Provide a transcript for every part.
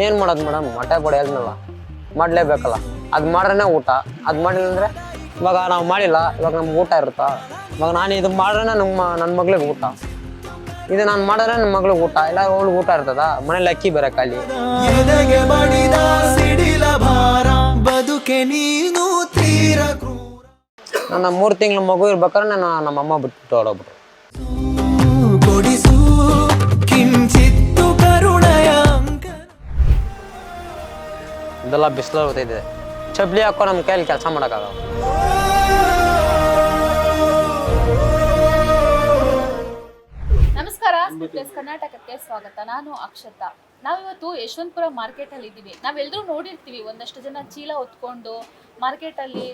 ಏನು ಮಾಡೋದು ಮೇಡಮ್, ಮೊಟ್ಟೆ ಕೊಡಿ ಹೇಳಿದ್ನಲ್ಲ, ಮಾಡಲೇಬೇಕಲ್ಲ. ಅದು ಮಾಡ್ರೇ ಊಟ, ಅದು ಮಾಡಿಲ್ಲ ಅಂದರೆ ಇವಾಗ ನಾವು ಮಾಡಿಲ್ಲ, ಇವಾಗ ನಮ್ಗೆ ಊಟ ಇರುತ್ತಾ? ಇವಾಗ ನಾನು ಇದು ಮಾಡ್ರೆ ನನ್ನ ಮಗಳಿಗೆ ಊಟ, ಇದು ನಾನು ಮಾಡಿದ್ರೆ ನನ್ನ ಮಗಳಿಗೆ ಊಟ ಇಲ್ಲ, ಅವಳು ಊಟ ಇರ್ತದ? ಮನೇಲಿ ಅಕ್ಕಿ ಬೇರೆ ಖಾಲಿ. ನನ್ನ 3 ತಿಂಗಳ ಮಗು ಇರ್ಬೇಕಾದ್ರೆ ನಮ್ಮ ಅಮ್ಮ ಬಿಟ್ಬಿಟ್ಟು ಹೊಡೋಗ್ಬಿಟ್ರು. ಇದೆಲ್ಲ ಬಿಸಿಲು ಬರ್ತಿದೆ, ಚಪ್ಲಿ ಹಾಕೋ ನಮ್ಮ ಕೈಯಲ್ಲಿ ಕೆಲಸ ಮಾಡೋಕ್ಕಾಗಲ್ಲ. ನಮಸ್ಕಾರ, ಸ್ಪಿಟ್ಲೆಸ್ ಕರ್ನಾಟಕಕ್ಕೆ ಸ್ವಾಗತ. ನಾನು ಅಕ್ಷತಾ. ನಾವಿವತ್ತು ಯಶವಂತಪುರ ಮಾರ್ಕೆಟಲ್ಲಿ ಇದ್ದೀವಿ. ನಾವೆಲ್ಲರೂ ನೋಡಿರ್ತೀವಿ, ಒಂದಷ್ಟು ಜನ ಚೀಲ ಹೊತ್ಕೊಂಡು ಮಾರ್ಕೆಟಲ್ಲಿ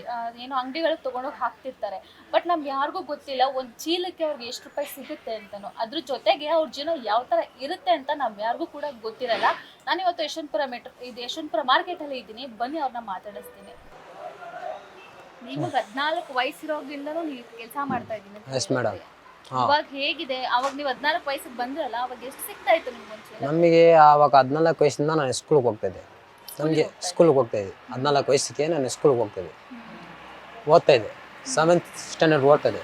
ಏನೋ ಅಂಗಡಿಗಳಿಗೆ ತೊಗೊಂಡೋಗಿ ಹಾಕ್ತಿರ್ತಾರೆ. ಬಟ್ ನಮ್ಗೆ ಯಾರಿಗೂ ಗೊತ್ತಿಲ್ಲ ಒಂದು ಚೀಲಕ್ಕೆ ಅವ್ರಿಗೆ ಎಷ್ಟು ರೂಪಾಯಿ ಸಿಗುತ್ತೆ ಅಂತನೋ, ಅದ್ರ ಜೊತೆಗೆ ಅವ್ರ ಜೀವನ ಯಾವ ಥರ ಇರುತ್ತೆ ಅಂತ ನಮ್ಗೆ ಯಾರಿಗೂ ಕೂಡ ಗೊತ್ತಿರಲ್ಲ. ನಾನಿವತ್ತು ಯಶವಂತಪುರ ಮಾರ್ಕೆಟಲ್ಲಿ ಇದ್ದೀನಿ. ಬನ್ನಿ ಅವ್ರನ್ನ ಮಾತಾಡಿಸ್ತೀನಿ. ನಿಮಗೆ 14 ವಯಸ್ಸಿರೋದ್ರಿಂದನೂ ನೀವು ಕೆಲಸ ಮಾಡ್ತಾ ಇದ್ದೀನಿ. Yes madam. ಇವಾಗ ಹೇಗಿದೆ? ಅವಾಗ ನೀವು 14 ವಯಸ್ಸಿಗೆ ಬಂದ್ರಲ್ಲ, ಅವಾಗ ಎಷ್ಟು ಸಿಗ್ತಾ ಇತ್ತು ನಿಮ್ಗೆ? ನಮಗೆ ಆವಾಗ 14 ವಯಸ್ಸಿಂದ ನಾನು ಸ್ಕೂಲ್ಗೆ ಹೋಗ್ತಾಯಿದ್ದೆ. ನನಗೆ ಸ್ಕೂಲ್ಗೆ ಹೋಗ್ತಾಯಿದ್ದೆ 14 ವಯಸ್ಸಿಗೆ ನಾನು ಸ್ಕೂಲ್ಗೆ ಹೋಗ್ತಾಯಿದ್ದೆ, ಓದ್ತಾಯಿದ್ದೆ, 7th ಸ್ಟ್ಯಾಂಡರ್ಡ್ ಓದ್ತಾಯಿದ್ದೆ.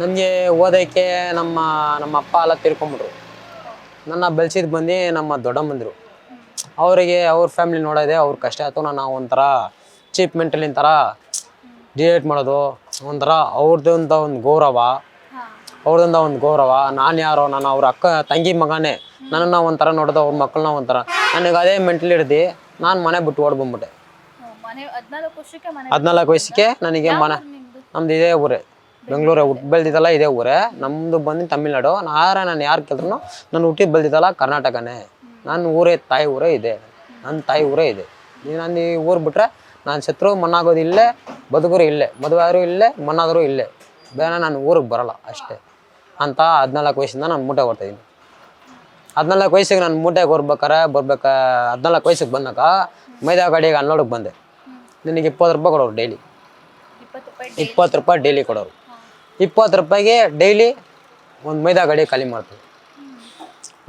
ನನಗೆ ಓದೋಕ್ಕೆ ನಮ್ಮ ಅಪ್ಪ ಎಲ್ಲ ತಿರ್ಕೊಂಬಿಟ್ರು. ನನ್ನ ಬೆಳೆಸಿದ್ದು ಬಂದು ನಮ್ಮ ದೊಡ್ಡಮ್ಮಂದಿರು. ಅವರಿಗೆ ಅವ್ರ ಫ್ಯಾಮಿಲಿ ನೋಡೋದೆ ಅವ್ರ ಕಷ್ಟ ಆಯಿತು. ನಾನು ಒಂಥರ ಚೀಪ್ ಮೆಂಟಲಿನ ಥರ ಡಿಲೇಟ್ ಮಾಡೋದು, ಒಂಥರ ಅವ್ರದ್ದಂಥ ಒಂದು ಗೌರವ, ನಾನು ಯಾರೋ, ನಾನು ಅವ್ರ ಅಕ್ಕ ತಂಗಿ ಮಗನೇ, ನನ್ನನ್ನು ಒಂಥರ ನೋಡೋದು, ಅವ್ರ ಮಕ್ಕಳನ್ನ ಒಂಥರ. ನನಗೆ ಅದೇ ಮೆಂಟಲಿ ಹಿಡ್ದು ನಾನು ಮನೆ ಬಿಟ್ಟು ಓಡ್ಬಂದ್ಬಿಟ್ಟೆ. 14 ವಯಸ್ಸಿಗೆ ನನಗೆ ನಮ್ದು ಇದೇ ಊರೇ, ಬೆಂಗಳೂರೇ ಹುಟ್ಟು ಬೆಳೆದಿದ್ದಲ್ಲ ಇದೇ ಊರೇ. ನಮ್ಮದು ಬಂದು ತಮಿಳ್ನಾಡು. ನಾನು ಯಾರು ಕೇಳಿದ್ರು ನಾನು ಹುಟ್ಟಿ ಬೆಳೆದಿದ್ದಲ್ಲ ಕರ್ನಾಟಕನೇ. ನನ್ನ ತಾಯಿ ಊರೇ ಇದೆ, ನನ್ನ ತಾಯಿ ಊರೇ ಇದೆ. ನಾನು ಈ ಊರು ಬಿಟ್ರೆ ನಾನು ಸತ್ರು ಮಣ್ಣಾಗೋದು ಇಲ್ಲೇ, ಬದುಕರು ಇಲ್ಲೇ, ಮದುವೆ ಆದರೂ ಇಲ್ಲೇ, ಮಣ್ಣಾದರೂ ಇಲ್ಲೇ, ಬೇರೆ ನಾನು ಊರಿಗೆ ಬರೋಲ್ಲ ಅಷ್ಟೇ ಅಂತ 14 ವಯಸ್ಸಿಂದ ನಾನು ಮೂಟೆ ಹೊರ್ತಾಯಿದ್ದೀನಿ. 14 ವಯಸ್ಸಿಗೆ ನಾನು ಮೂಟೆಗೆ ಬರ್ಬೇಕಾರೆ 14 ವಯಸ್ಸಿಗೆ ಬಂದಾಗ ಮೈದಾ ಗಾಡಿಗೆ ಅನ್ಲೋಡಕ್ಕೆ ಬಂದೆ. ನನಗೆ 20 ರೂಪಾಯಿ ಕೊಡೋರು ಡೈಲಿ, 20 ರೂಪಾಯಿ ಡೈಲಿ ಕೊಡೋರು. 20 ರೂಪಾಯಿಗೆ ಡೈಲಿ ಒಂದು ಮೈದಾ ಗಾಡಿ ಖಾಲಿ ಮಾಡ್ತೀವಿ.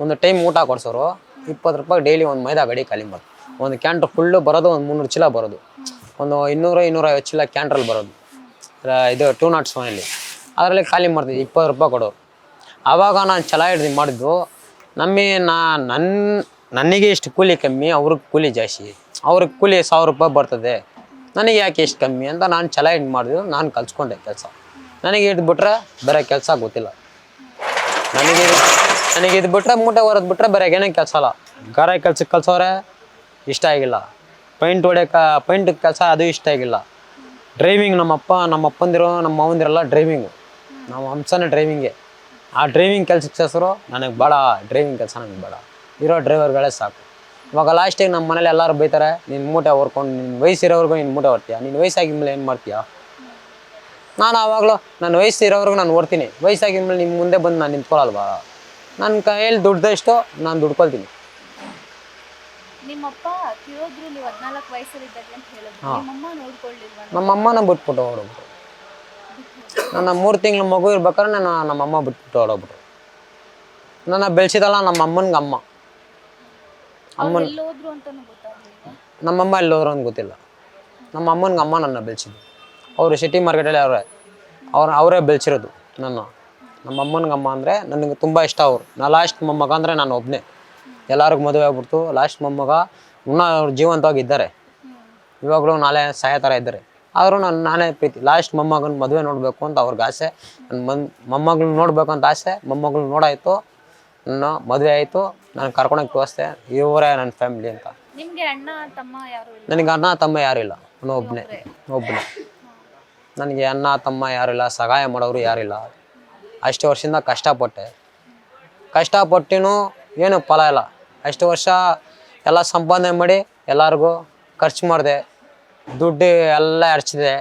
ಒಂದು ಟೈಮ್ ಊಟ ಕೊಡ್ಸೋರು, 20 ರೂಪಾಯಿ ಡೈಲಿ ಒಂದು ಮೈದಾ ಗಾಡಿ ಖಾಲಿ ಮಾಡ್ತೀವಿ. ಒಂದು ಕ್ಯಾಂಟ್ರ್ ಫುಲ್ಲು ಬರೋದು, ಒಂದು 300 ಚೀಲ ಬರೋದು, ಒಂದು 200-250 ಚೀಲ ಕ್ಯಾಂಟ್ರಲ್ಲಿ ಬರೋದು. ಇದು 201 ಅದರಲ್ಲಿ ಖಾಲಿ ಮಾಡ್ತಿದ್ದೆ. 20 ರೂಪಾಯಿ ಕೊಡೋರು. ಆವಾಗ ನಾನು ಛಲ ಹಿಡ್ದು ಮಾಡಿದ್ದು. ನನಗೆ ಎಷ್ಟು ಕೂಲಿ ಕಮ್ಮಿ, ಅವ್ರಿಗೆ ಕೂಲಿ ಜಾಸ್ತಿ. ಅವ್ರಿಗೆ ಕೂಲಿ 1000 ರೂಪಾಯಿ ಬರ್ತದೆ, ನನಗೆ ಯಾಕೆ ಎಷ್ಟು ಕಮ್ಮಿ ಅಂತ ನಾನು ಛಲ ಹಿಡ್ದು ಮಾಡಿದ್ದು. ನಾನು ಕಲ್ಸ್ಕೊಂಡೆ ಕೆಲಸ. ನನಗೆ ಹಿಡ್ದುಬಿಟ್ರೆ ಬೇರೆ ಕೆಲಸ ಗೊತ್ತಿಲ್ಲ. ನನಗೆ ಇದು ಬಿಟ್ರೆ ಮೂಟೆ ಹೊರದು ಬಿಟ್ರೆ ಬೇರೆ ಏನೇ ಕೆಲಸ ಅಲ್ಲ. ಗಾರೆ ಕೆಲ್ಸಕ್ಕೆ ಕಲ್ಸೋರೆ ಇಷ್ಟ ಆಗಿಲ್ಲ. ಪೈಂಟ್ ಕೆಲಸ ಅದು ಇಷ್ಟ ಆಗಿಲ್ಲ. ಡ್ರೈವಿಂಗ್ ನಮ್ಮ ಅಪ್ಪಂದಿರು ನಮ್ಮ ಮಾವಂದಿರೆಲ್ಲ ಡ್ರೈವಿಂಗು, ನಮ್ಮ ಹಂಸನೇ ಡ್ರೈವಿಂಗೆ. ಆ ಡ್ರೈವಿಂಗ್ ಕೆಲ್ಸಕ್ಕೆ ಸೇರಿಸರು. ನನಗೆ ಬೇಡ, ಡ್ರೈವಿಂಗ್ ಕೆಲಸ ನನಗೆ ಬೇಡ, ಇರೋ ಡ್ರೈವರ್ಗಳೇ ಸಾಕು. ಇವಾಗ ಲಾಸ್ಟಿಗೆ ನಮ್ಮ ಮನೇಲಿ ಎಲ್ಲರೂ ಬೈತಾರೆ, ನಿನ್ನ ಮೂಟೆ ಹೊರ್ಕೊಂಡು, ನಿನ್ನ ವಯಸ್ಸಿರೋರ್ಗು ನಿನ್ನ ಮೂಟೆ ಹೊರ್ತೀಯ, ನೀನು ವಯಸ್ಸಾಗಿದ ಮೇಲೆ ಏನು ಮಾಡ್ತೀಯ? ನಾನು ಆವಾಗಲೂ ನನ್ನ ವಯಸ್ಸಿರೋರ್ಗು ನಾನು ಓಡ್ತೀನಿ, ವಯಸ್ಸಾಗಿದ ಮೇಲೆ ನಿಮ್ಮ ಮುಂದೆ ಬಂದು ನಾನು ನಿಂತ್ಕೊಳ್ಳಲ್ವಾ? ನನ್ನ ಕೈಯಲ್ಲಿ ದುಡ್ದಷ್ಟು ನಾನು ದುಡ್ಕೊಳ್ತೀನಿ. ನಿಮ್ಮಪ್ಪ ತಿರೋದ್ರು ನೀವು 14 ವಯಸ್ಸಲ್ಲಿ ಇದ್ದಾಗ ಅಂತ ಹೇಳಿದ್ರು. ನಿಮ್ಮಮ್ಮ ನೋಡ್ಕೊಳ್ಳಿಲ್ವಾ? ನಮ್ಮಮ್ಮನ ಬಿಟ್ಬಿಟ್ಟು ಹೊರಡ್ಬಿಟ್ರು. ನನ್ನ 3 ತಿಂಗಳ ಮಗು ಇರ್ಬೇಕಾದ್ರೆ ನಮ್ಮಮ್ಮ ಬಿಟ್ಬಿಟ್ಟು ಹೊರಡ್ಬಿಟ್ರು. ನನ್ನ ಬೆಳೆಸಿದಲ್ಲ ನಮ್ಮ ಅಮ್ಮನಿಗೆ ಅಮ್ಮ. ಎಲ್ಲೋದ್ರು ಅಂತಾನು ಗೊತ್ತಾಗಲಿಲ್ಲ. ನಮ್ಮಮ್ಮ ಎಲ್ಲೋದ್ರು ಅಂತ ಗೊತ್ತಿಲ್ಲ. ನಮ್ಮ ಅಮ್ಮನಿಗೆ ಅಮ್ಮ ನನ್ನ ಬೆಳೆಸಿದ್ದು. ಅವರು ಸಿಟಿ ಮಾರ್ಕೆಟಲ್ಲಿ ಅವರೇ ಬೆಳೆಸಿರೋದು ನನ್ನ. ನಮ್ಮ ಅಮ್ಮನಿಗೆ ಅಮ್ಮ ಅಂದರೆ ನನಗೆ ತುಂಬ ಇಷ್ಟ. ನಾನು ಲಾಸ್ಟ್ ಮೊಮ್ಮಗ ಅಂದರೆ ನಾನು ಒಬ್ಬನೇ. ಎಲ್ಲರಿಗೂ ಮದುವೆ ಆಗ್ಬಿಡ್ತು. ಲಾಸ್ಟ್ ಮೊಮ್ಮಗ ಇನ್ನೂ ಅವ್ರು ಜೀವಂತವಾಗಿದ್ದಾರೆ, ಇವಾಗಲೂ ನಾಳೆ ಸಾಯೋ ಥರ ಇದ್ದಾರೆ. ಆದರೂ ನಾನೇ ಪ್ರೀತಿ. ಲಾಸ್ಟ್ ಮೊಮ್ಮಗನ ಮದುವೆ ನೋಡಬೇಕು ಅಂತ ಅವ್ರಿಗೆ ಆಸೆ. ನನ್ನ ಮೊಮ್ಮಗಳನ್ನ ನೋಡಬೇಕು ಅಂತ ಆಸೆ. ಮೊಮ್ಮಗಳನ್ನ ನೋಡಾಯಿತು, ನನ್ನ ಮದುವೆ ಆಯಿತು, ನಾನು ಕರ್ಕೊಂಡೋಗಿ ತೋರಿಸ್ದೆ, ಇವರೇ ನನ್ನ ಫ್ಯಾಮಿಲಿ ಅಂತ. ನಿಮಗೆ ಅಣ್ಣ ತಮ್ಮ ಯಾರು ಇಲ್ಲ? ನನಗೆ ಅಣ್ಣ ತಮ್ಮ ಯಾರೂ ಇಲ್ಲ, ನಾನು ಒಬ್ಬನೇ. ನನಗೆ ಅಣ್ಣ ತಮ್ಮ ಯಾರಿಲ್ಲ, ಸಹಾಯ ಮಾಡೋರು ಯಾರಿಲ್ಲ. ಅಷ್ಟು ವರ್ಷದಿಂದ ಕಷ್ಟಪಟ್ಟಿನೂ ಏನೂ ಫಲ ಇಲ್ಲ. ಅಷ್ಟು ವರ್ಷ ಎಲ್ಲ ಸಂಪಾದನೆ ಮಾಡಿ ಎಲ್ಲರಿಗೂ ಖರ್ಚು ಮಾಡಿದೆ, ದುಡ್ಡು ಎಲ್ಲ ಎರಚಿದೆ,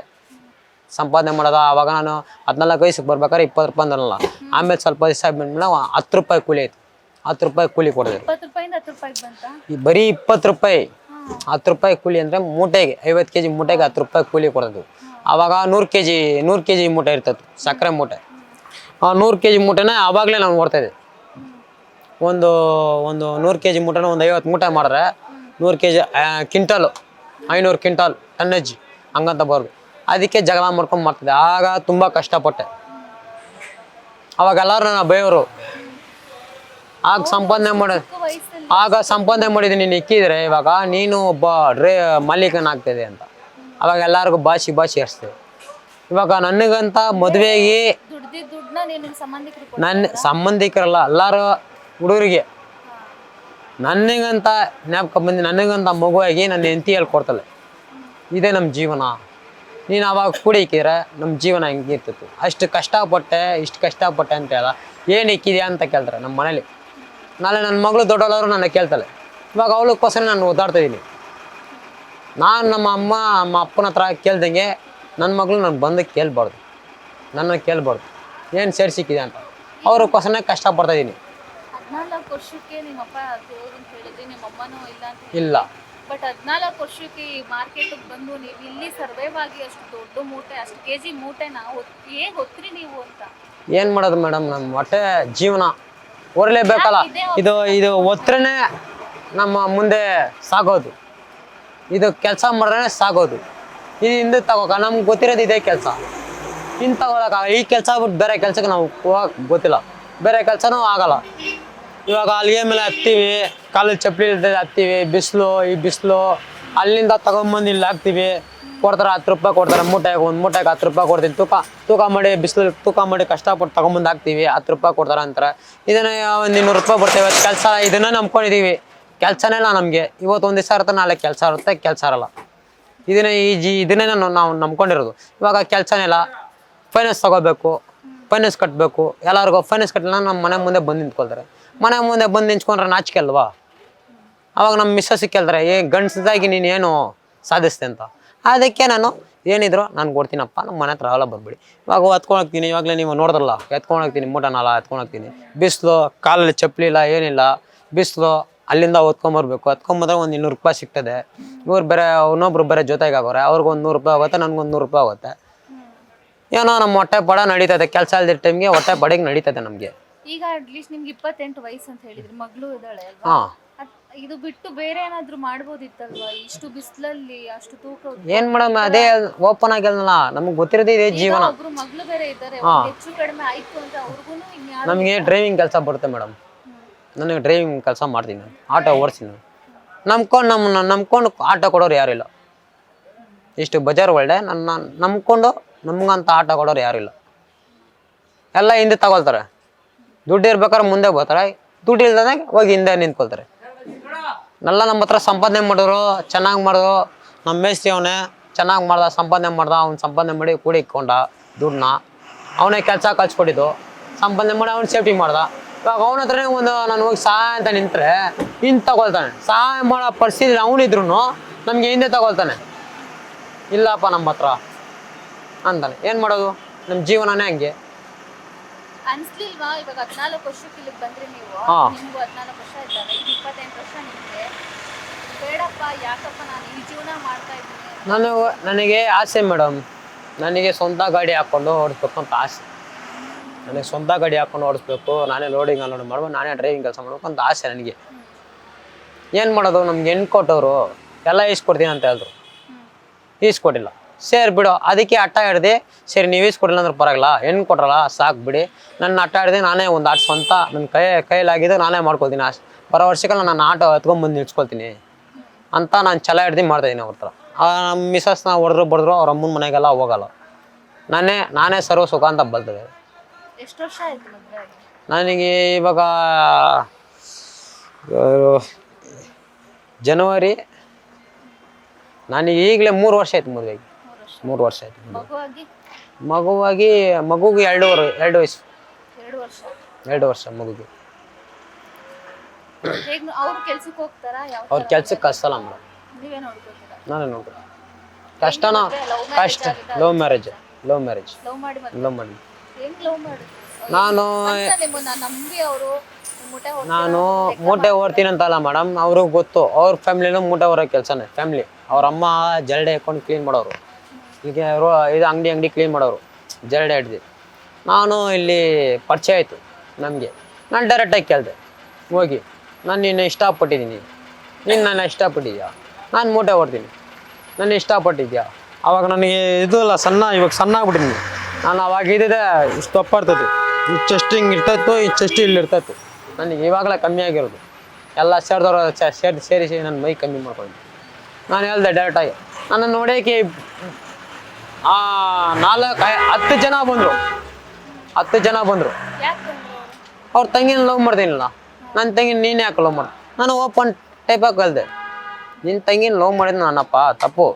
ಸಂಪಾದನೆ ಮಾಡೋದು. ಆವಾಗ ನಾನು 14 ವಯಸ್ಸಿಗೆ ಬರ್ಬೇಕಾದ್ರೆ 20 ರೂಪಾಯಿ ಅಂದಲ್ಲ. ಆಮೇಲೆ ಸ್ವಲ್ಪ ದಿವಸ ಆದ್ಮೇಲೆ 10 ರೂಪಾಯಿ ಕೂಲಿ ಆಯಿತು. 10 ರೂಪಾಯಿ ಕೂಲಿ ಕೊಡಿದೆ. 20 ರೂಪಾಯಿಂದ 10 ರೂಪಾಯಿಗೆ ಬಂತಾ? ಬರೀ 20 ರೂಪಾಯಿ. 10 ರೂಪಾಯಿ ಕೂಲಿ ಅಂದರೆ ಮೂಟೆಗೆ 50 kg ಮೂಟೆಗೆ 10 ರೂಪಾಯಿ ಕೂಲಿ ಕೊಡೋದು. ಆವಾಗ 100 kg ಮೂಟೆ ಇರ್ತದೆ, ಸಕ್ಕರೆ ಮೂಟೆ. ಆ 100 kg ಮೂಟೆನೇ ಆವಾಗಲೇ ನಾನು ಓಡ್ತಾಯಿದ್ದೆ. ಒಂದು 100 kg ಮೂಟೆನ ಒಂದು 50 ಮೂಟೆ ಮಾಡಿದ್ರೆ 100 kg ಕ್ವಿಂಟಲು 500 ಕ್ವಿಂಟಲ್ ಟನ್ನೇಜ್ ಹಂಗಂತ ಬರೋದು. ಅದಕ್ಕೆ ಜಗಳ ಮಾಡ್ಕೊಂಡು ಮಾಡ್ತಿದ್ದೆ. ಆಗ ತುಂಬ ಕಷ್ಟಪಟ್ಟೆ. ಅವಾಗೆಲ್ಲರೂ ನನ್ನ ಬೈಯೋರು. ಆಗ ಸಂಪಾದನೆ ಮಾಡಿದ್ದೀನಿ. ನೀನು ಇಕ್ಕಿದ್ರೆ ಇವಾಗ ನೀನು ಒಬ್ಬ ಮಾಲೀಕನಾಗ್ತಿದೆ ಅಂತ. ಅವಾಗ ಎಲ್ಲರಿಗೂ ಭಾಷೆ ಹರಿಸ್ತೇವೆ. ಇವಾಗ ನನಗಂತ ಮದುವೆಗೆ ನನ್ನ ಸಂಬಂಧಿಕರಲ್ಲ, ಎಲ್ಲರೂ ಹುಡುಗರಿಗೆ ನನಗಂತ ಜ್ಞಾಪಕ ಬಂದು ನನಗಂತ ಮಗುವಾಗಿ ನನ್ನ ಹೆಂಡತಿ ಹೇಳ್ಕೊಡ್ತಾಳೆ, ಇದೇ ನಮ್ಮ ಜೀವನ. ನೀನು ಅವಾಗ ಕೂಡ ಇಕ್ಕಿದ್ರೆ ನಮ್ಮ ಜೀವನ ಹೆಂಗೆ ಇರ್ತಿತ್ತು. ಇಷ್ಟು ಕಷ್ಟಪಟ್ಟೆ ಅಂತ ಹೇಳ, ಏನು ಇಕ್ಕಿದ್ಯಾ ಅಂತ ಕೇಳ್ತಾರೆ ನಮ್ಮ ಮನೇಲಿ. ನಾಳೆ ನನ್ನ ಮಗಳು ದೊಡ್ಡವಳವರು ನನ್ನ ಕೇಳ್ತಾಳೆ. ಇವಾಗ ಅವಳಕ್ಕೋಸ್ಕರ ನಾನು ಓದಾಡ್ತಾಯಿದ್ದೀನಿ. ನಾನು ನಮ್ಮ ಅಪ್ಪನ ಹತ್ರ ಕೇಳ್ದಂಗೆ ನನ್ನ ಮಗಳು ನಾನು ಬಂದು ಕೇಳಬಾರ್ದು, ನನ್ನ ಕೇಳಬಾರ್ದು ಏನು ಸೇರಿ ಸಿಕ್ಕಿದೆ ಅಂತ. ಅವ್ರಿಗೋಸ್ಕರ ಕಷ್ಟಪಡ್ತಾಯಿದ್ದೀನಿ. 14 ವರ್ಷಕ್ಕೆ ನಿಮ್ಮ ಅಪ್ಪ ಅಂತ ಹೇಳಿದ್ರಿ, ನಿಮ್ಮ ಅಮ್ಮನೂ ಇಲ್ಲ ಅಂತ ಇಲ್ಲ. ಬಟ್ 14 ವರ್ಷಕ್ಕೆ ಮಾರ್ಕೆಟ್ಗೆ ಬಂದು ನೀವು ಇಲ್ಲಿ ಸರ್ವೈವ್ ಆಗಿ ಅಷ್ಟು ದೊಡ್ಡ ಮೂಟೆ, ಅಷ್ಟು ಕೆಜಿ ಮೂಟೆನ ಹೇಗೆ ಹೊತ್ರಿ ನೀವು ಅಂತ? ಏನು ಮಾಡೋದು ಮೇಡಮ್, ನಮ್ಮ ಹೊಟ್ಟೆ ಜೀವನ ಹೊರಲೇಬೇಕಲ್ಲ. ಇದು ಒತ್ತರನೇ ನಮ್ಮ ಮುಂದೆ ಸಾಗೋದು. ಇದು ಕೆಲಸ ಮಾಡಿದ್ರೆ ಸಾಗೋದು. ಇದು ಹಿಂದೆ ತಗೋಕ ನಮ್ಗೆ ಗೊತ್ತಿರೋದು ಇದೇ ಕೆಲಸ. ಇನ್ನು ತಗೊಳಕ ಈ ಕೆಲಸ ಬಿಟ್ಟು ಬೇರೆ ಕೆಲಸಕ್ಕೆ ನಾವು ಹೋಗಕ್ಕೆ ಗೊತ್ತಿಲ್ಲ. ಬೇರೆ ಕೆಲಸನೂ ಆಗಲ್ಲ. ಇವಾಗ ಅಲ್ಲಿಗೆ ಮೇಲೆ ಹತ್ತೀವಿ, ಕಾಲಲ್ಲಿ ಚಪ್ಪಲಿ ಇಲ್ದೆ ಹತ್ತೀವಿ. ಬಿಸಿಲು ಅಲ್ಲಿಂದ ತಗೊಂಬಂದು ಇಲ್ಲಿ ಹಾಕ್ತೀವಿ. ಕೊಡ್ತಾರೆ 10 ರೂಪಾಯಿ ಕೊಡ್ತಾರೆ ಮೂಟೆಗೆ. ಒಂದು ಮೂಟೆಗೆ 10 ರೂಪಾಯಿ ಕೊಡ್ತೀನಿ. ತೂಕ ಮಾಡಿ ಬಿಸಿಲು ತೂಕ ಮಾಡಿ ಕಷ್ಟಪಟ್ಟು ತಗೊಂಬಂದು ಹಾಕ್ತೀವಿ. 10 ರೂಪಾಯಿ ಕೊಡ್ತಾರೆ ಅಂತಾರೆ. ಇದನ್ನ ಒಂದು 200 ರೂಪಾಯಿ ಬರ್ತೇವೆ ಕೆಲಸ. ಇದನ್ನ ನಂಬ್ಕೊಂಡಿದ್ದೀವಿ. ಕೆಲಸನೇ ಇಲ್ಲ ನಮಗೆ. ಇವತ್ತು ಒಂದು ದಿವಸ ಇರುತ್ತೆ, ನಾಳೆ ಕೆಲಸ ಇರುತ್ತೆ, ಕೆಲಸ ಇರಲ್ಲ. ಇದನ್ನೇ ನಾವು ನಂಬ್ಕೊಂಡಿರೋದು. ಇವಾಗ ಕೆಲಸನೇ ಇಲ್ಲ. ಫೈನಾನ್ಸ್ ತಗೋಬೇಕು, ಫೈನಾನ್ಸ್ ಕಟ್ಟಬೇಕು. ಎಲ್ಲರಿಗೂ ಫೈನಾನ್ಸ್ ಕಟ್ಟಲಿಲ್ಲ ನಮ್ಮ ಮನೆ ಮುಂದೆ ಬಂದು ನಿಂತ್ಕೊಳ್ತಾರೆ. ಮನೆ ಮುಂದೆ ಬಂದು ನಿಂತ್ಕೊಂಡ್ರೆ ನಾಚಿಕೆ ಅಲ್ವಾ? ಅವಾಗ ನಮ್ಮ ಮಿಸ್ಸಸ್ಸಿಗೆ ಕೇಳ್ತಾರೆ, ಗಂಡಸದಾಗಿ ನೀನು ಏನು ಸಾಧಿಸ್ತೆ ಅಂತ. ಅದಕ್ಕೆ ನಾನು ಏನಿದ್ರು ನಾನು ಕೊಡ್ತೀನಪ್ಪ, ನಮ್ಮ ಮನೆ ಹತ್ರ ಎಲ್ಲ ಬರ್ಬೇಡಿ. ಇವಾಗ ಎತ್ಕೊಂಡೋಗ್ತೀನಿ. ಇವಾಗಲೇ ನೀವು ನೋಡಿದ್ರಲ್ಲ, ಎತ್ಕೊಂಡೋಗ್ತೀನಿ, ಮೂಟನಲ್ಲ ಎತ್ಕೊಂಡೋಗ್ತೀನಿ. ಬಿಸಿಲು, ಕಾಲಲ್ಲಿ ಚಪ್ಪಲಿ ಇಲ್ಲ, ಏನಿಲ್ಲ. ಬಿಸಿಲು ಅಲ್ಲಿಂದ ಹೊತ್ಕೊಂಬರ್ಬೇಕು. ಹೊತ್ಕೊಂಬಂದ್ರೆ ಒಂದು 200 ರೂಪಾಯಿ ಸಿಗ್ತದೆ. ಇನ್ನೊಬ್ರು ಬೇರೆ ಜೊತೆಗೆ ಆಗೋರೆ, ಅವ್ರಿಗೊಂದು 100 ರೂಪಾಯಿ ಆಗುತ್ತೆ, ನನಗೊಂದು 100 ರೂಪಾಯಿ ಆಗುತ್ತೆ. ಏನೋ ನಮ್ಮ ಹೊಟ್ಟೆ ಪಡ ನಡೀತದೆ. ಕೆಲಸ ಇಲ್ದಿದ್ದ ಟೈಮ್ಗೆ ಹೊಟ್ಟೆ ಪಡೆಗೆ ನಡೀತದೆ ನಮಗೆ. ಈಗ ಅಟ್ಲೀಸ್ಟ್ ನಿಮ್ಗೆ 28 ವಯಸ್ಸು ಅಂತ ಹೇಳಿದ್ರಿ, ಮಗಳು ಇದ್ದಾಳೆ ಅಲ್ವಾ? ಇದು ಬಿಟ್ಟು ಬೇರೆ ಏನಾದ್ರು ಮಾಡ್ಬೋದಿತ್ತಲ್ವಾ? ಇಷ್ಟು ಬಿಸಿಲಲ್ಲಿ ಅಷ್ಟು ತೂಕ ಏನ್ ಮೇಡಮ್, ಅದೇ ಓಪನ್ ಆಗಿಲ್ಲ. ನಮ್ಗೆ ಗೊತ್ತಿರೋದೇ ಇದೇ ಜೀವನ. ಒಬ್ರು ಮಗಳು ಬೇರೆ ಇದ್ದಾರೆ, ಹೆಚ್ಚು ಕಡಿಮೆ ಆಯ್ತು ಅಂತ ಅವ್ರಿಗೂ ನಮಗೆ ಡ್ರೈವಿಂಗ್ ಕೆಲಸ ಬರುತ್ತೆ ಮೇಡಮ್. ನನಗೆ ಡ್ರೈವಿಂಗ್ ಕೆಲಸ ಮಾಡ್ತೀನಿ, ನಾನು ಆಟೋ ಓಡಿಸ್ತೀನಿ. ನಂಬ್ಕೊಂಡು ಆಟೋ ಕೊಡೋರು ಯಾರಿಲ್ಲ. ಇಷ್ಟು ಬಜಾರ್ ಒಳ್ಳೆ ನಂಬ್ಕೊಂಡು ನಮ್ಗಂತ ಆಟೋ ಕೊಡೋರು ಯಾರಿಲ್ಲ. ಎಲ್ಲ ಹಿಂದೆ ತಗೊಳ್ತಾರೆ. ದುಡ್ಡು ಇರ್ಬೇಕಾದ್ರೆ ಮುಂದೆ ಬರ್ತಾರೆ, ದುಡ್ಡು ಇಲ್ದಂಗೆ ಹೋಗಿ ಹಿಂದೆ ನಿಂತ್ಕೊಳ್ತಾರೆ. ಎಲ್ಲ ನಮ್ಮ ಹತ್ರ ಸಂಪಾದನೆ ಮಾಡಿದ್ರು, ಚೆನ್ನಾಗಿ ಮಾಡಿದ್ರು. ನಮ್ಮ ಮೇಸ್ತ್ರಿ ಅವನೇ ಚೆನ್ನಾಗಿ ಮಾಡ್ದ, ಸಂಪಾದನೆ ಅವ್ನು ಸಂಪಾದನೆ ಮಾಡಿ ಕೂಡಿ ಇಕ್ಕೊಂಡ ದುಡ್ಡನ್ನ. ಅವನೇ ಕೆಲಸ ಕಳ್ಸ್ಕೊಟ್ಟಿದ್ದು, ಸಂಪಾದನೆ ಮಾಡಿ ಅವ್ನು ಸೇಫ್ಟಿ ಮಾಡ್ದ. ಇವಾಗ ಅವನ ಹತ್ರನೇ ನಾನು ಹೋಗಿ ಸಹಾಯ ಅಂತ ನಿಂತರೆ ಹಿಂದೆ ತಗೊಳ್ತಾನೆ. ಸಹಾಯ ಮಾಡೋ ಪರಿಸ್ಥಿತಿ ಅವನಿದ್ರು ನಮಗೆ ಹಿಂದೆ ತಗೊಳ್ತಾನೆ. ಇಲ್ಲಪ್ಪ ನಮ್ಮ ಹತ್ರ ಅಂತಾನೆ. ಏನು ಮಾಡೋದು, ನಮ್ಮ ಜೀವನನೇ ಹಂಗೆ. ಅನ್ಸ್ಲಿಲ್ವಾ ಇವಾಗ 14 ವರ್ಷಕ್ಕೆ ಇಲ್ಲಿಗೆ ಬಂದ್ರಿ ನೀವು? ನಿಮ್ಗೂ 14 ವರ್ಷ ಇದ್ದಾವೆ, 28 ವರ್ಷ ನಿಮಗೆ. ಬೇಡಪ್ಪ, ಯಾಕಪ್ಪ ನಾನು ಈ ಜೀವನ ಮಾಡ್ತಾ ಇದ್ದೀನಿ? ನನಗೆ ಆಸೆ ಮೇಡಮ್. ನನಗೆ ಸ್ವಂತ ಗಾಡಿ ಹಾಕ್ಕೊಂಡು ಓಡಿಸ್ಬೇಕು ಅಂತ ಆಸೆ. ನನಗೆ ಸ್ವಂತ ಗಾಡಿ ಹಾಕ್ಕೊಂಡು ಓಡಿಸ್ಬೇಕು, ನಾನೇ ಲೋಡಿಂಗ್ ಅನ್ಲೋಡ್ ಮಾಡ್ಬೇಕು, ನಾನೇ ಡ್ರೈವಿಂಗ್ ಕೆಲಸ ಮಾಡ್ಬೇಕು ಅಂತ ಆಸೆ ನನಗೆ. ಏನು ಮಾಡೋದು, ನಮ್ಗೆ ಹೆಣ್ಣು ಕೊಟ್ಟವರು ಎಲ್ಲ ಈಸ್ಕೊಡ್ತೀನಿ ಅಂತ ಹೇಳಿದ್ರು. ಈಸ್ಕೊಟ್ಟಿಲ್ಲ. ಸೇರಿ ಬಿಡು. ಅದಕ್ಕೆ ಹಠ ಹಿಡ್ದು, ಸರಿ ನೀವು ಈಸ್ಕೊಟ್ಟಿಲ್ಲ ಅಂದ್ರೆ ಪರವಾಗಿಲ್ಲ, ಹೆಣ್ಣು ಕೊಟ್ರಲ್ಲ ಸಾಕು ಬಿಡಿ. ನನ್ನ ಹಠ ಹಿಡ್ದು ನಾನೇ ಒಂದು ಆಟ ಸ್ವಂತ ನನ್ನ ಕೈಲಾಗಿದ್ದು ನಾನೇ ಮಾಡ್ಕೊಳ್ತೀನಿ. ಬರೋ ವರ್ಷಕ್ಕೆ ನಾನು ಆಟೋ ಎತ್ಕೊಂಡ್ಬಂದು ನಿಲ್ಸ್ಕೊಳ್ತೀನಿ ಅಂತ ನಾನು ಛಲ ಹಿಡ್ದು ಮಾಡ್ತಾಯಿದ್ದೀನಿ ಅವ್ರ ಹತ್ರ. ನಮ್ಮ ಮಿಸಸ್ನ ಹೊಡೆದ್ರು ಅವ್ರ ಅಮ್ಮನ ಮನೆಗೆಲ್ಲ ಹೋಗಲ್ಲ. ನಾನೇ ಸರ್ವ ಸುಖ ಅಂತ ಬಲ್ತದೆ. ಎಷ್ಟು ವರ್ಷ ಆಯ್ತು ಮದುವೆ ಆಗಿ? ನನಗೆ ಇವಾಗ ಜನವರಿ, ನನಗೆ ಈಗಲೇ 3 ವರ್ಷ ಆಯ್ತು ಮದುವೆಗೆ. 3 ವರ್ಷ ಆಯ್ತು ಮಗುವಿಗೆ 2 ವಯಸ್ಸು. 2 ವರ್ಷ ಮಗುಗೆ. ಅವ್ರು ಕೆಲ್ಸಕ್ಕೆ ಹೋಗ್ತಾರಾ? ಅವ್ರ ಕೆಲ್ಸಕ್ಕೆ ಕಳ್ಸಲ್ಲ ಮೇಡಮ್, ನೀವೇ ನೋಡ್ಕೊತೀರಾ? ನಾನೇ ನೋಡ್ತೀನಿ. ಕಷ್ಟ. Love marriage. ನಾನು ಮೂಟೆ ಓಡ್ತೀನಿ ಅಂತಲ್ಲ ಮೇಡಮ್, ಅವ್ರಿಗೆ ಗೊತ್ತು. ಅವ್ರ ಫ್ಯಾಮಿಲಿನೂ ಮೂಟೆ ಹೊರೋ ಕೆಲಸನೇ ಫ್ಯಾಮಿಲಿ. ಅವ್ರ ಅಮ್ಮ ಜರಡೆ ಹಾಕೊಂಡು ಕ್ಲೀನ್ ಮಾಡೋರು. ಈಗ ಇದು ಅಂಗಡಿ ಕ್ಲೀನ್ ಮಾಡೋರು, ಜರಡೆ ಹಿಡ್ದು. ನಾನು ಇಲ್ಲಿ ಪರಿಚಯ ಆಯಿತು ನಮಗೆ. ನಾನು ಡೈರೆಕ್ಟಾಗಿ ಕೇಳಿದೆ ಹೋಗಿ, ನಾನು ನಿನ್ನ ಇಷ್ಟಪಟ್ಟಿದ್ದೀನಿ, ನೀನು ನನ್ನ ಇಷ್ಟಪಟ್ಟಿದ್ಯಾ, ನಾನು ಮೂಟೆ ಹೊಡ್ತೀನಿ, ನನ್ನ ಇಷ್ಟಪಟ್ಟಿದ್ಯಾ. ಅವಾಗ ನನಗೆ ಇದು ಇಲ್ಲ, ಇವಾಗ ಸಣ್ಣ ಆಗ್ಬಿಟ್ಟಿನಿ. ನಾನು ಅವಾಗ ಇದ್ದಿದ್ದೆ ಇಷ್ಟು ದಪ್ಪ ಇರ್ತೈತಿ, ಈ ಚೆಸ್ಟ್ ಹಿಂಗೆ ಇರ್ತಾಯಿತ್ತು, ಈ ಚೆಸ್ಟ್ ಇಲ್ಲಿ ಇರ್ತಾಯಿತ್ತು. ನನಗೆ ಇವಾಗಲೇ ಕಮ್ಮಿ ಆಗಿರೋದು. ಎಲ್ಲ ಸೇರಿದವ್ರು ಸೇರಿಸಿ ನನ್ನ ಮೈ ಕಮ್ಮಿ ಮಾಡ್ಕೊಂಡು ನಾನು ಹೇಳ್ದೆ ಡೈರೆಕ್ಟಾಗಿ. ನನ್ನ ನೋಡೋಕೆ 10 ಜನ ಬಂದರು. 10 ಜನ ಬಂದರು. ಅವ್ರ ತಂಗಿನ ಲವ್ ಮಾಡ್ತೀನಿಲ್ಲ, ನನ್ನ ತಂಗಿನ ನೀನು ಯಾಕೆ ಲವ್ ಮಾಡಿ? ನಾನು ಓಪನ್ ಟೈಪಾಗಿ ಕಲಿದೆ, ನಿನ್ನ ತಂಗಿನ ಲವ್ ಮಾಡಿದ್ದು ನನ್ನಪ್ಪ ತಪ್ಪು.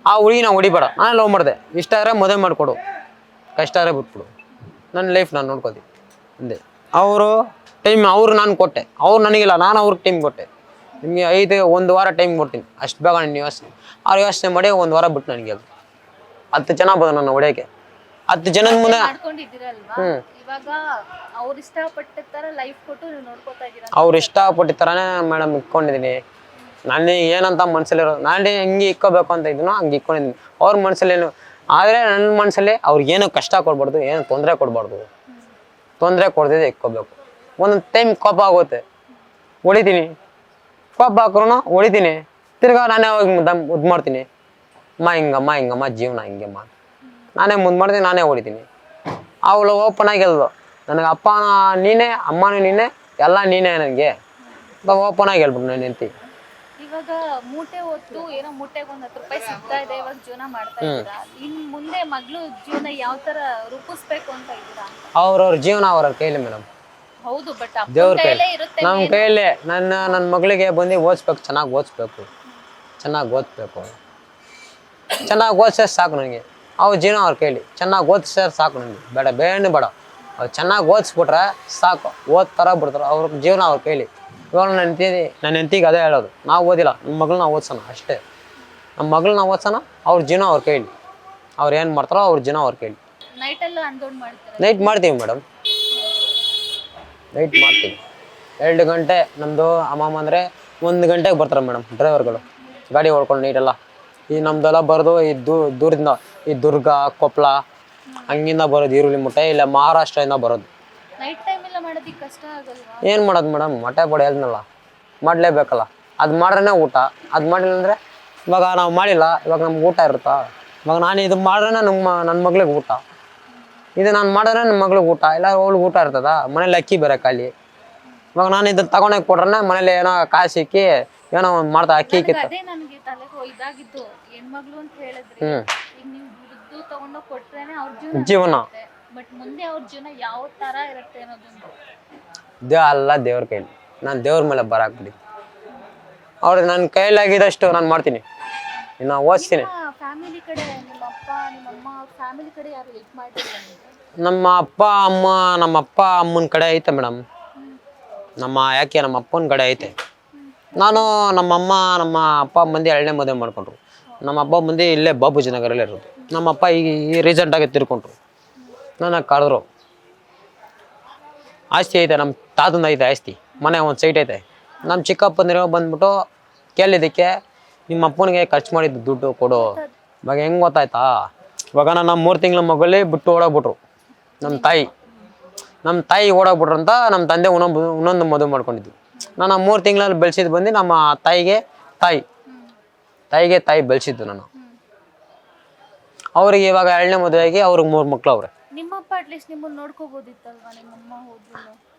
ಆ ಹುಡುಗಿನ ಹೊಡಿಬೇಡ, ನಾನು ಲವ್ ಮಾಡಿದೆ. ಇಷ್ಟ ಆದರೆ ಮದುವೆ ಮಾಡಿಕೊಡು, ಕಷ್ಟ ಆದರೆ ಬಿಟ್ಬಿಡು, ನನ್ನ ಲೈಫ್ ನಾನು ನೋಡ್ಕೋತೀನಿ ಅಂದೆ. ಅವ್ರು ನಾನು ಕೊಟ್ಟೆ, ಅವ್ರು ನನಗಿಲ್ಲ, ನಾನು ಅವ್ರಿಗೆ ಟೈಮ್ ಕೊಟ್ಟೆ. ನಿಮಗೆ 1 ವಾರ ಟೈಮ್ ಕೊಡ್ತೀನಿ, ಅಷ್ಟು ಬೇಗ ನಾನು ಯೋಚನೆ. ಅವ್ರು ಯೋಚನೆ ಮಾಡಿ 1 ವಾರ ಬಿಟ್ಟು ನನಗೆ 10 ಜನ ಬಂದು ನನ್ನ ಹೊಡೆಯೋಕ್ಕೆ. 10 ಜನದ ಮುಂದೆ ಅವ್ರು ಇಷ್ಟಪಟ್ಟಿರ್ತಾರನೇ ಮೇಡಮ್ ಇಟ್ಕೊಂಡಿದ್ದೀನಿ. ನಾನು ಏನಂತ ಮನಸ್ಸಲ್ಲಿರೋದು, ನಾನು ಹೆಂಗೆ ಇಕ್ಕೋಬೇಕು ಅಂತ ಇದೀನೋ ಹಂಗೆ ಇಕ್ಕೊಂಡಿದ್ದೀನಿ. ಅವ್ರ ಮನಸ್ಸಲ್ಲೇನು, ಆದರೆ ನನ್ನ ಮನಸ್ಸಲ್ಲಿ ಅವ್ರಿಗೇನು ಕಷ್ಟ ಕೊಡ್ಬಾರ್ದು, ಏನು ತೊಂದರೆ ಕೊಡಬಾರ್ದು. ತೊಂದರೆ ಕೊಡ್ದಿದೆ ಇಕ್ಕೋಬೇಕು. ಒಂದೊಂದು ಟೈಮ್ ಕೋಪ ಆಗುತ್ತೆ, ಹೊಡಿತೀನಿ. ಕೋಪ ಹಾಕ್ರೂ ಹೊಡಿತೀನಿ, ತಿರ್ಗಾ ನಾನೇ ಹೋಗಿ ಮುದ್ದು ಮಾಡ್ತೀನಿ. ಹಿಂಗಮ್ಮ ಜೀವನ ಹಿಂಗೆ ಮಾಡಿ ನಾನೇ ಮುಂದೆ ಮಾಡ್ತೀನಿ, ನಾನೇ ಹೊಡಿತೀನಿ. ಅವಳು ಓಪನ್ ಆಗಿ ಹೇಳ್ದು, ನನಗೆ ಅಪ್ಪ ನೀನೇ, ಅಮ್ಮನೂ ನೀನೇ, ಎಲ್ಲ ನೀನೇ ನನಗೆ. ಓಪನ್ ಆಗಿ ಹೇಳ್ಬಿಟ್ಟು ನಾನು ಹೆಂಡ್ತಿ. ಇವಾಗ ಮೂಟೆ ಹೊತ್ತು ಏನೋ ಮೂಟೆಗೆ 10 ರೂಪಾಯಿ ಸಿಗ್ತಾ ಇದೆ, ಇವಾಗ ಜೀವನ ಮಾಡ್ತಾ ಇದ್ದೀರಾ. ಇನ್ನು ಮುಂದೆ ಮಗಳು ಜೀವನ ಯಾವ ತರ ರೂಪಿಸ್ಬೇಕು ಅಂತ ಇದ್ದೀರಾ? ಅವ್ರವ್ರ ಜೀವನ ಅವ್ರವ್ರ ಕೈಲಿ ಮೇಡಮ್. ಹೌದು, ಬಟ್ ದೇವ್ರ ಕೈಲಿ, ನಮ್ಮ ಕೈಯಲ್ಲಿ ನನ್ನ ಮಗಳಿಗೆ ಬಂದು ಓದಿಸ್ಬೇಕು, ಚೆನ್ನಾಗಿ ಓದಿಸ್ಬೇಕು, ಚೆನ್ನಾಗಿ ಓದಿಸಿದ್ರೆ ಸಾಕು ನನಗೆ. ಅವ್ರ ಜೀವನ ಅವ್ರ ಕೈಲಿ, ಚೆನ್ನಾಗಿ ಓದಿಸಿದ್ರೆ ಸಾಕು ನನಗೆ. ಬೇಡ ಅವ್ರು ಚೆನ್ನಾಗಿ ಓದಿಸ್ಬಿಟ್ರೆ ಸಾಕು, ಓದ್ತಾರ ಬಿಡ್ತಾರೆ. ಅವ್ರ ಜೀವನ ಅವ್ರ ಕೈಲಿ. ಇವಾಗ ನನ್ನ ಹೆಂಡತಿಗೆ ಅದೇ ಹೇಳೋದು, ನಾವು ಓದಿಲ್ಲ, ನಮ್ಮ ಮಗಳನ್ನ ಓದಿಸೋಣ ಅಷ್ಟೇ. ನಮ್ಮ ಮಗಳನ್ನ ಓದಿಸೋಣ, ಅವ್ರ ಜೀವನ ಅವ್ರ ಕೈಲಿ. ಅವ್ರು ಏನು ಮಾಡ್ತಾರೋ ಅವ್ರ ಜೀವನ ಅವ್ರ ಕೈಲಿ. ನೈಟ್ ಮಾಡ್ತೀವಿ ಮೇಡಮ್, ನೈಟ್ ಮಾಡ್ತೀವಿ. 2 ಗಂಟೆ ನಮ್ಮದು ಅಮ್ಮಮ್ಮ ಅಂದರೆ 1 ಗಂಟೆಗೆ ಬರ್ತಾರೆ ಮೇಡಮ್ ಡ್ರೈವರ್ಗಳು, ಗಾಡಿ ಹೊಡ್ಕೊಂಡು ನೈಟೆಲ್ಲ. ಈ ನಮ್ದೆಲ್ಲ ಬರೋದು ಈ ದೂರದಿಂದ, ಈ ದುರ್ಗ, ಕೊಪ್ಪಳ ಹಂಗಿಂದ ಬರೋದು, ಈರುಳ್ಳಿ ಮುಟ್ಟೆ, ಇಲ್ಲ ಮಹಾರಾಷ್ಟ್ರದಿಂದ ಬರೋದು. ಏನು ಮಾಡೋದು ಮೇಡಮ್, ಮೊಟ್ಟೆ ಪಡೆ ಹೇಳ್ದನಲ್ಲ, ಮಾಡಲೇಬೇಕಲ್ಲ. ಅದು ಮಾಡ್ರೇ ಊಟ, ಅದು ಮಾಡಿಲ್ಲ ಅಂದರೆ ಇವಾಗ ನಾವು ಮಾಡಿಲ್ಲ, ಇವಾಗ ನಮ್ಗೆ ಊಟ ಇರುತ್ತಾ? ಇವಾಗ ನಾನು ಇದು ಮಾಡ್ರೇ ನನ್ನ ಮಗಳಿಗೆ ಊಟ, ಇದು ನಾನು ಮಾಡಿದ್ರೆ ನನ್ನ ಮಗಳಿಗೆ ಊಟ, ಇಲ್ಲ ಅವಳಿಗೆ ಊಟ ಇರ್ತದ? ಮನೇಲಿ ಅಕ್ಕಿ ಬೇರೆ ಖಾಲಿ. ಇವಾಗ ನಾನು ಇದನ್ನು ತಗೊಂಡೋಗಿ ಕೊಟ್ರೆ ಮನೇಲಿ ಏನೋ ಕಾಸು ಸಿಕ್ಕಿ ಏನೋ ಒಂದು ಮಾಡ್ತಾ ಅಕ್ಕಿ ಕಿತ್ತ. ಜೀವನ ಅಲ್ಲ ದೇವ್ರ ಕೈಲಿ. ನಾನು ದೇವ್ರ ಮೇಲೆ ಬರಾಕ್ಬಿಡಿ. ಅವ್ರಿಗೆ ನನ್ನ ಕೈಲಾಗಿದ್ದಷ್ಟು ನಾನು ಮಾಡ್ತೀನಿ, ಇನ್ನು ಓದಿಸ್ತೀನಿ. ನಮ್ಮ ಅಪ್ಪ ಅಮ್ಮನ ಕಡೆ ಐತೆ ಮೇಡಮ್. ನಮ್ಮ ಅಪ್ಪನ ಕಡೆ ಐತೆ. ನಾನು ನಮ್ಮ ಅಪ್ಪ ಮಂದಿ 2ನೇ ಮದುವೆ ಮಾಡ್ಕೊಂಡ್ರು. ನಮ್ಮ ಅಪ್ಪ ಮಂದಿ ಇಲ್ಲೇ ಬಾಬೂಜಿ ನಗರಲ್ಲೇ ಇರೋದು. ನಮ್ಮ ಅಪ್ಪ ಈ ರೀಸೆಂಟಾಗಿ ತಿರ್ಕೊಂಡ್ರು. ನನ್ನ ಕರೆದ್ರು, ಆಸ್ತಿ ಐತೆ, ನಮ್ಮ ತಾತಂದು ಐತೆ ಆಸ್ತಿ, ಮನೆ ಒಂದು ಸೈಟ್ ಐತೆ. ನಮ್ಮ ಚಿಕ್ಕಪ್ಪಂದಿರೋ ಬಂದ್ಬಿಟ್ಟು ಕೇಳಿದ್ದಕ್ಕೆ, ನಿಮ್ಮ ಅಪ್ಪನಿಗೆ ಖರ್ಚು ಮಾಡಿದ್ದು ದುಡ್ಡು ಕೊಡು. ಇವಾಗ ಹೆಂಗೆ ಗೊತ್ತಾಯ್ತಾ, ಇವಾಗ ನನ್ನ 3 ತಿಂಗಳ ಮಗಲ್ಲಿ ಬಿಟ್ಟು ಓಡೋಗ್ಬಿಟ್ರು. ನಮ್ಮ ತಾಯಿ ಓಡೋಗ್ಬಿಟ್ರು ಅಂತ ನಮ್ಮ ತಂದೆ ಇನ್ನೊಂದು ಮದುವೆ ಮಾಡ್ಕೊಂಡಿದ್ದು. ನಾನು 3 ತಿಂಗಳಲ್ಲಿ ಬೆಳೆಸಿದ್ದು ಬಂದು ನಮ್ಮ ತಾಯಿಗೆ ಬೆಳೆಸಿದ್ದು ನಾನು. ಅವ್ರಿಗೆ ಇವಾಗ 2ನೇ ಮದುವೆ ಆಗಿ ಅವ್ರಿಗೆ 3 ಮಕ್ಳು ಅವ್ರೆ.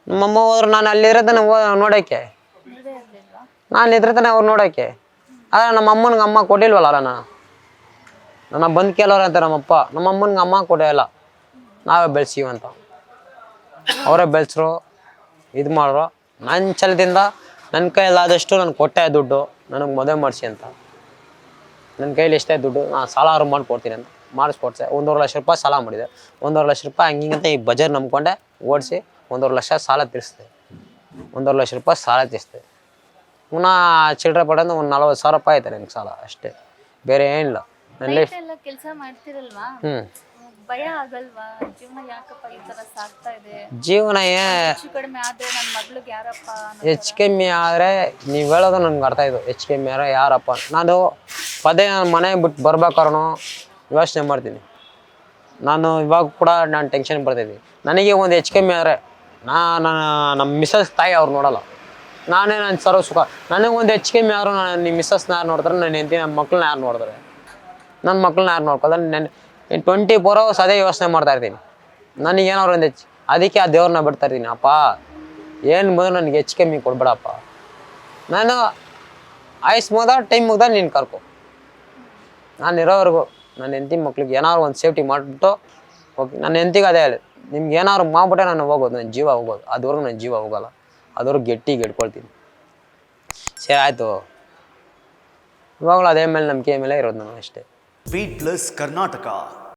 ನಮ್ಮಮ್ಮ ಹೋದ್ರು ನಾನು ಅಲ್ಲಿರೋದನ್ನ ನೋಡೋಕ್ಕೆ, ನಾನು ಇದ್ರತಾನೆ ಅವ್ರು ನೋಡೋಕ್ಕೆ. ಆದರೆ ನಮ್ಮ ಅಮ್ಮನಿಗೆ ಅಮ್ಮ ಕೊಟ್ಟಿಲ್ವಲ್ಲ, ನನ್ನ ಬಂದು ಕೇಳೋರು ಅಂತ ನಮ್ಮಪ್ಪ. ನಮ್ಮ ಅಮ್ಮನಿಗೆ ಅಮ್ಮ ಕೊಟ್ಟಿಲ್ಲ, ನಾವೇ ಬೆಳೆಸೀವಂತ. ಅವರೇ ಬೆಳೆಸ್ರು, ಇದು ಮಾಡ್ರು. ನನ್ನ ಛಲದಿಂದ ನನ್ನ ಕೈಲಾದಷ್ಟು ನಾನು ಕೊಟ್ಟೆ ದುಡ್ಡು, ನನಗೆ ಮದುವೆ ಮಾಡಿಸಿ ಅಂತ. ನನ್ನ ಕೈಲಿ ಎಷ್ಟೇ ದುಡ್ಡು ನಾನು ಸಾಲ ಮಾಡಿಕೊಡ್ತೀನಿ ಅಂತ ಮಾಡಿಸ್ಕೊಡ್ಸೆ. 1.5 ಲಕ್ಷ ರೂಪಾಯಿ ಸಾಲ ಮಾಡಿದೆ. 1.5 ಲಕ್ಷ ರೂಪಾಯಿ ಹಂಗಿಂತ ಈ ಬಜಾರ್ ನಂಬ್ಕೊಂಡೆ ಓಡಿಸಿ 1.5 ಲಕ್ಷ ಸಾಲ ತೀರಿಸಿದೆ. 1.5 ಲಕ್ಷ ರೂಪಾಯಿ ಸಾಲ ತೀರಿಸಿದೆ. ಪುನಃ ಚಿಲ್ಲರೆ ಪಡೆದು ಒಂದು 40,000 ರೂಪಾಯಿ ಆಯ್ತು ನನಗೆ ಸಾಲ, ಅಷ್ಟೇ, ಬೇರೆ ಏನಿಲ್ಲ. ನನ್ನ ಲೈಫ್ ಕೆಲಸ ಮಾಡ್ತಿರಲ್ವಾ, ಭಯ ಆಗಲ್ವಾ? ಜೀವನ ಯಾಕಪ್ಪ ಈ ತರ ಸಾಗ್ತಾ ಇದೆ? ಜೀವನ ಹೆಚ್ಚು ಕಡಿಮೆ ಆದ್ರೆ ನನ್ನ ಮಗಳಿಗೆ ಯಾರಪ್ಪ? ಹೆಚ್ಚು ಕಮ್ಮಿ ಆದರೆ ನೀವು ಹೇಳೋದು ನನಗೆ ಅರ್ಥ ಆಯ್ತು. ಹೆಚ್ಚು ಕಮ್ಮಿ ಆದರೆ ಯಾರಪ್ಪ? ನಾನು ಪದೇ ಮನೆ ಬಿಟ್ಟು ಬರ್ಬೇಕಾದ್ರೂ ಯೋಚನೆ ಮಾಡ್ತೀನಿ. ನಾನು ಇವಾಗ ಕೂಡ ನಾನು ಟೆನ್ಷನ್ ಬರ್ತಾಯಿದ್ದೀನಿ. ನನಗೆ ಒಂದು ಹೆಚ್ಚು ಕಮ್ಮಿ ಆದರೆ ನಮ್ಮ ಮಿಸಸ್ ತಾಯಿ ಅವ್ರು ನೋಡಲ್ಲ, ನಾನೇ ನನ್ನ ಸರ್ವ ಸುಖ. ನನಗೊಂದು ಹೆಚ್ಚು ಕಮ್ಮಿ ಯಾರು ನಿಮ್ಮ ಮಿಸ್ಸಸ್ನ ಯಾರು ನೋಡ್ತಾರೆ, ನನ್ನ ಹೆಂಡತಿ ನಮ್ಮ ಮಕ್ಕಳನ್ನ ಯಾರು ನೋಡ್ತಾರೆ, ನನ್ನ ಮಕ್ಕಳನ್ನ ಯಾರು ನೋಡ್ಕೊತಾರೆ. ನಾನು 24 hours ಅದೇ ಯೋಚನೆ ಮಾಡ್ತಾ ಇರ್ತೀನಿ. ನನಗೇನಾದ್ರು ಒಂದು ಹೆಚ್ಚು, ಅದಕ್ಕೆ ಆ ದೇವ್ರನ್ನ ಬಿಡ್ತಾ ಇರ್ತೀನಿ. ಅಪ್ಪ ಏನು ಬಂದು ನನಗೆ ಹೆಚ್ಚು ಕಮ್ಮಿ ಕೊಡ್ಬೇಡಪ್ಪ, ನಾನು ಆಯ್ಸ್ ಟೈಮ್ ಮುಗ್ದ ನೀನು ಕರ್ಕೊ. ನಾನು ಇರೋವರೆಗೂ ನನ್ನ ಹೆಂಡತಿ ಮಕ್ಳಿಗೆ ಏನಾದ್ರು ಒಂದು ಸೇಫ್ಟಿ ಮಾಡಿಬಿಟ್ಟು ಹೋಗಿ. ನನ್ನ ಹೆಂಡತಿಗೆ ಅದೇ ಹೇಳಿ, ನಿಮ್ಗೆ ಏನಾದ್ರು ಮಾಡ್ಬಿಟ್ಟೆ ನಾನು ಹೋಗೋದು, ನನ್ನ ಜೀವ ಹೋಗೋದು. ಅದುವರೆಗೂ ನನ್ನ ಜೀವ ಹೋಗಲ್ಲ, ಅದುವರೆಗೂ ಗಟ್ಟಿಗೆ ಇಟ್ಕೊಳ್ತೀನಿ. ಸರಿ ಆಯಿತು. ಇವಾಗಲೂ ಅದೇ ಮೇಲೆ ನಂಬಿಕೆ ಮೇಲೆ ಇರೋದು ನಾನು ಅಷ್ಟೇ. Beat Plus Karnataka.